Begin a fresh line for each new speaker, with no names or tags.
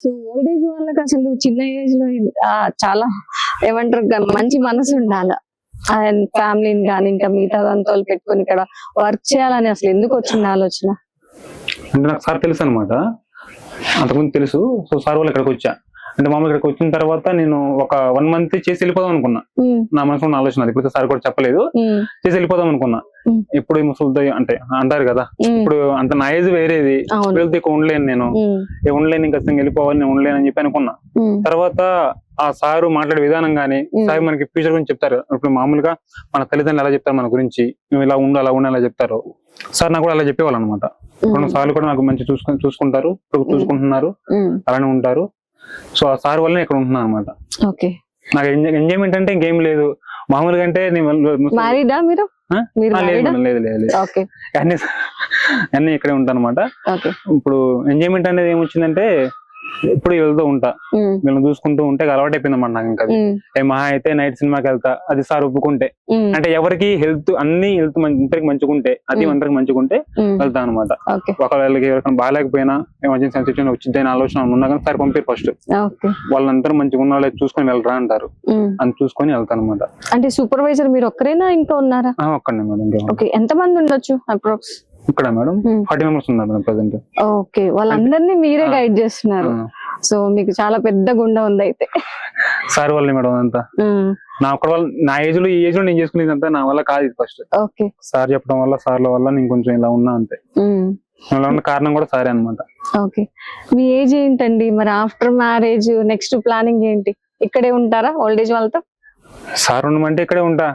So old age వాళ్ళకి అసలు చిన్న ఏజ్ లో చాలా ఏమంటారు మంచి మనసు ఉండాలి. అండ్ ఫ్యామిలీని కానీ ఇంకా మిగతా దాంతో పెట్టుకొని ఇక్కడ వర్క్ చేయాలని అసలు ఎందుకు వచ్చింది ఆలోచన?
అంటే నాకు సార్ తెలుసు అనమాట, అంతకుముందు తెలుసు. సో సార్ వాళ్ళు ఇక్కడికి వచ్చా అంటే మామూలు ఇక్కడికి వచ్చిన తర్వాత నేను ఒక 1 month చేసి వెళ్ళిపోదాం అనుకున్నా. నా మనసులో ఉన్న ఆలోచన అది. ఇప్పుడు సార్ కూడా చెప్పలేదు, చేసి వెళ్ళిపోదాం అనుకున్నా. ఇప్పుడు ముసలితో అంటే అంటారు కదా, ఇప్పుడు అంత నా ఏజ్ వేరేది, వీళ్ళతో ఇక ఉండలేను, నేను ఉండలేను, ఇంకా వెళ్ళిపోవాలి, నేను ఉండలేను అని చెప్పి అనుకున్నా. తర్వాత ఆ సారు మాట్లాడే విధానం గానీ, సార్ మనకి ఫ్యూచర్ గురించి చెప్తారు. ఇప్పుడు మామూలుగా మన తల్లిదండ్రులు ఎలా చెప్తారు మన గురించి, నువ్వు ఇలా ఉండు అలా ఉండు అలా చెప్తారు. సార్ నాకు కూడా అలా చెప్పేవాళ్ళు అనమాట. రెండు సార్లు కూడా నాకు మంచి చూసుకుంటారు, ఇప్పుడు చూసుకుంటున్నారు, అలానే ఉంటారు. సో ఆ సార్ వల్ల ఇక్కడ ఉంటున్నాను అనమాట. నాకు ఎంజాయ్మెంట్ అంటే ఇంకేం లేదు. మామూలుగా అంటే అన్ని ఇక్కడే ఉంటాను అనమాట. ఇప్పుడు ఎంజాయ్మెంట్ అనేది ఏమొచ్చిందంటే ఇప్పుడు వెళ్తూ ఉంటా, వీళ్ళని చూసుకుంటూ ఉంటే అలవాటు అయిపోయింది అన్నమాట నాకు. ఇంకా మహా అయితే నైట్ సినిమాకి వెళ్తా, అది సార్ ఒప్పుకుంటే. అంటే ఎవరికి హెల్త్ అందరికి మంచిగుంటే, అది అందరికి మంచిగుంటే వెళ్తా అనమాట. ఒకవేళకి ఎవరికైనా బాగాలేకపోయినా, ఎమర్జెన్సీ సిచ్యువేషన్ వచ్చింది అని ఆలోచన ఉన్నా కానీ సార్ పంపారు ఫస్ట్. వాళ్ళందరూ మంచిగా ఉన్న వాళ్ళకి చూసుకొని వెళ్ళరా అంటారు, అని చూసుకొని వెళ్తాను అనమాట.
అంటే సూపర్వైజర్ మీరు ఒక్కరేనా ఇంకా ఉన్నారా?
ఒక్కడే మేడం.
ఎంత మంది ఉండొచ్చు అప్రాక్స్
ఇక్కడ? మేడం 40 members ఉన్నారు మేడం ప్రెసెంట్.
ఓకే, వాళ్ళందరినీ మీరే గైడ్ చేస్తున్నారు. సో మీకు చాలా పెద్ద గుండె ఉంది అయితే.
సార్ వాళ్ళని మేడం అంతా నా ఒక్క వల్ల, నా ఏజ్ లో ఈ ఏజ్ లో నేను చేసుకునేది అంతా నా వల్ల కాదు. ఫస్ట్ సార్ చెప్పడం వల్ల, సార్ల వల్ల నేను కొంచెం ఇలా ఉన్నా అంతే. ఇలా ఉన్న కారణం కూడా సారే అనమాట.
ఓకే, మీ ఏజ్ ఏంటండి మరి? ఆఫ్టర్ మ్యారేజ్ నెక్స్ట్ ప్లానింగ్ ఏంటి? ఇక్కడే ఉంటారా ఓల్డ్ ఏజ్ వాళ్ళతో?
సార్ ఉండమంటే ఇక్కడే ఉంటా.